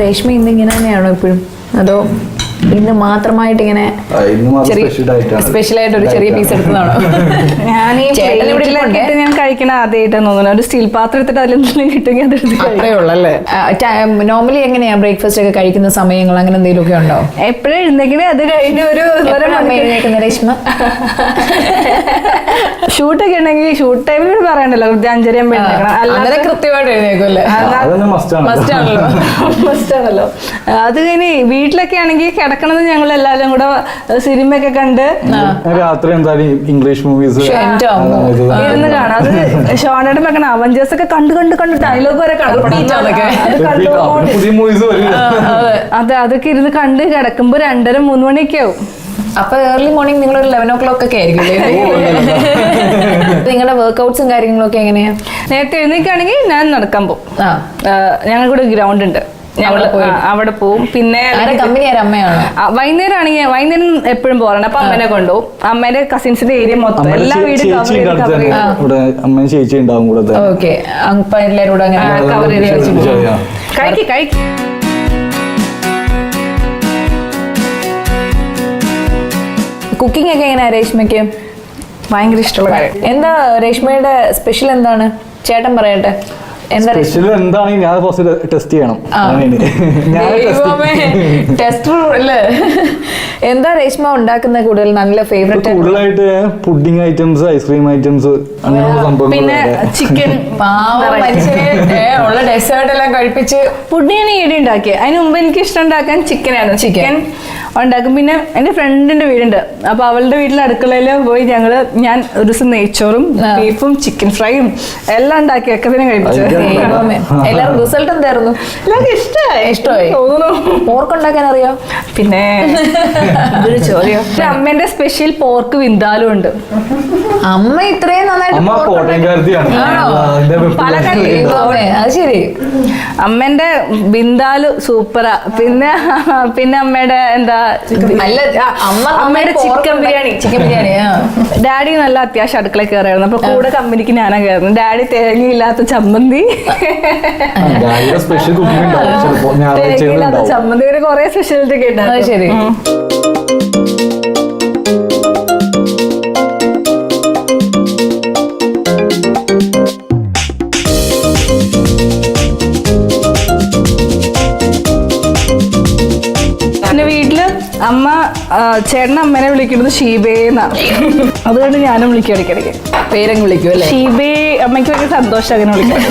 രേഷ്മ ഇന്നിങ്ങനെ തന്നെയാണോ ഇപ്പോഴും, അതോ ഇന്ന് മാത്രമായിട്ട് ഇങ്ങനെ സ്പെഷ്യൽ ആയിട്ട് ഒരു ചെറിയ പീസ് എടുത്തതാണോ? ഞാൻ കഴിക്കണ ആദ്യമായിട്ടാണ് തോന്നുന്നു. ഒരു സ്റ്റീൽ പാത്രം എടുത്തിട്ട് അതിലെന്തെങ്കിലും കിട്ടുമെങ്കിൽ അതെടുത്ത് അത്രേ ഉള്ളല്ലേ. നോർമലി എങ്ങനെയാ ബ്രേക്ക്ഫാസ്റ്റ് ഒക്കെ കഴിക്കുന്ന സമയങ്ങൾ അങ്ങനെ എന്തെങ്കിലും ഒക്കെ ഉണ്ടോ? എപ്പോഴും എഴുന്നെങ്കിൽ അത് കഴിഞ്ഞ ഒരു രേഷ്മ ഷൂട്ടൊക്കെ ഉണ്ടെങ്കിൽ ഷൂട്ട് ടൈമിൽ പറയണ്ടല്ലോ 5:30 അങ്ങനെ കൃത്യമായിട്ട് എഴുന്നേക്കുമല്ലേ? മസ്റ്റാണല്ലോ. അത് കഴിഞ്ഞ് വീട്ടിലൊക്കെ ആണെങ്കിൽ കിടക്കണത് ഞങ്ങൾ എല്ലാവരും കൂടെ സിനിമയൊക്കെ കണ്ട് രാത്രി എന്തായാലും ഇംഗ്ലീഷ് മൂവീസ് ഇരുന്ന് കാണാം. അത് ഷോണയുടെ മകൻ അവഞ്ചേഴ്സ് ഒക്കെ കണ്ട് കണ്ട് കണ്ട് ഡയലോഗ് വരെ അതെ, അതൊക്കെ ഇരുന്ന് കണ്ട് കിടക്കുമ്പോ 2:30-3 മണിയൊക്കെ ആവും. അപ്പൊ ഏർലി മോർണിംഗ് നിങ്ങൾ ഒരു 11 o'clock ഒക്കെ ആയിരിക്കും. നിങ്ങളുടെ വർക്ക്ഔട്ട്സും കാര്യങ്ങളൊക്കെ എങ്ങനെയാ? നേരത്തെ എഴുന്നേക്കാണെങ്കിൽ ഞാൻ നടക്കാൻ പോകും. ഞങ്ങൾക്കൂടെ ഗ്രൗണ്ട് ഉണ്ട്, അവിടെ പോവും. പിന്നെ വൈകുന്നേരം ആണെങ്കിൽ വൈകുന്നേരം എപ്പോഴും പോകാറുണ്ട്. അപ്പൊ അമ്മേനെ കൊണ്ടുപോകും. അമ്മേന്റെ കസിൻസിന്റെ ഏരിയ മൊത്തം എല്ലാ വീടും എല്ലാവരും കവർ ചെയ്ത് കഴിക്കും. കുക്കിംഗ് ഒക്കെ എങ്ങനെയാ രേഷ്മയ്ക്ക്? ഭയങ്കര ഇഷ്ടമുള്ള കാര്യം. എന്താ രേഷ്മയുടെ സ്പെഷ്യൽ എന്താണ്? ചേട്ടൻ പറയട്ടെ. എന്താണ് ഞാൻ ടെസ്റ്റ് ചെയ്യണം. എന്താ രേഷ്മ ഉണ്ടാക്കുന്ന കൂടുതൽ നല്ല ഫേവറേറ്റ്? കൂടുതലായിട്ട് പുഡിംഗ് ഐറ്റംസ്, ഐസ്ക്രീം ഐറ്റംസ്, അങ്ങനെയുള്ള സംഭവങ്ങൾ. പിന്നെ ചിക്കൻ ഉള്ള ഡെസേർട്ട് എല്ലാം കഴിപ്പിച്ച് പുഡിംഗ് ഈടി ഉണ്ടാക്കിയത്. അതിന് മുമ്പ് എനിക്ക് ഇഷ്ടം ഉണ്ടാക്കാൻ ചിക്കനാണ്. ചിക്കൻ ഉണ്ടാക്കും. പിന്നെ എൻ്റെ ഫ്രണ്ടിന്റെ വീടുണ്ട്. അപ്പൊ അവളുടെ വീട്ടിലെ അടുക്കളയിൽ പോയി ഞാൻ ഒരു ദിവസം നെയ്ച്ചോറും ബീഫും ചിക്കൻ ഫ്രൈയും എല്ലാം ഉണ്ടാക്കി ഒക്കെ തന്നെ കഴിപ്പിച്ചു. എല്ലാവരും റിസൾട്ട് എന്തായിരുന്നു? ഇഷ്ടമായി പോർക്ക് ഉണ്ടാക്കാൻ അറിയാം? പിന്നെ ഒരു ചോദ്യം. അമ്മേന്റെ സ്പെഷ്യൽ പോർക്ക് വിന്താലും ഉണ്ട്. അമ്മ ഇത്രയും നന്നായിട്ട് അത് ശരി. അമ്മേന്റെ ബിന്ദാലു സൂപ്പറാ. പിന്നെ അമ്മയുടെ എന്താ അമ്മയുടെ ചിക്കൻ ബിരിയാണി. ഡാഡി നല്ല അത്യാവശ്യം അടുക്കള കയറായിരുന്നു. അപ്പൊ കൂടെ കമ്പനിക്ക് ഞാനാ കയറുന്നത്. ഡാഡി തേങ്ങയില്ലാത്ത ചമ്മന്തി, തേങ്ങയില്ലാത്ത ചമ്മന്തി, ഒരു കുറെ സ്പെഷ്യാലിറ്റി ഒക്കെ ഉണ്ടായിരുന്നു. ശരി. അമ്മ ചേട്ടൻ അമ്മേനെ വിളിക്കുന്നത് ഷീബേന്നാണ്. അതുകൊണ്ട് ഞാനും വിളിക്കും ഇടയ്ക്കിടയ്ക്ക്. പേരങ്ങ് വിളിക്കും അല്ലേ? ഷീബേ. അമ്മയ്ക്ക് ഭയങ്കര സന്തോഷം അങ്ങനെ വിളിക്കാം.